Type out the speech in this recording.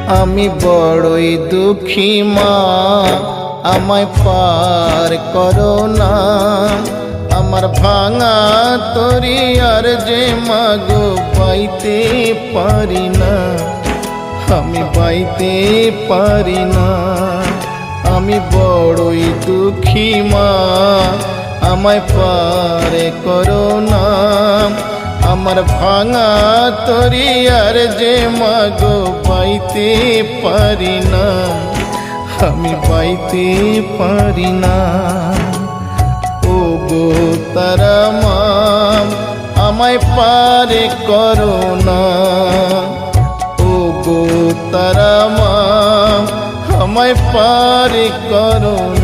আমি বড়ই দুঃখী মা, আমায় পার করো না। আমার ভাঙা তরি আর যে মাগো পাইতে পারি না, আমি পাইতে পারি না। আমি বড়ই দুঃখী মা, আমায় পার করো না। আমার ভাঙা তরি আর যে মাগো পাইতে পারি না, আমি পাইতে পারি না। ও গো তারা মা, আমায় পার করো না। ও গো তারা মা, আমায় পার করো না।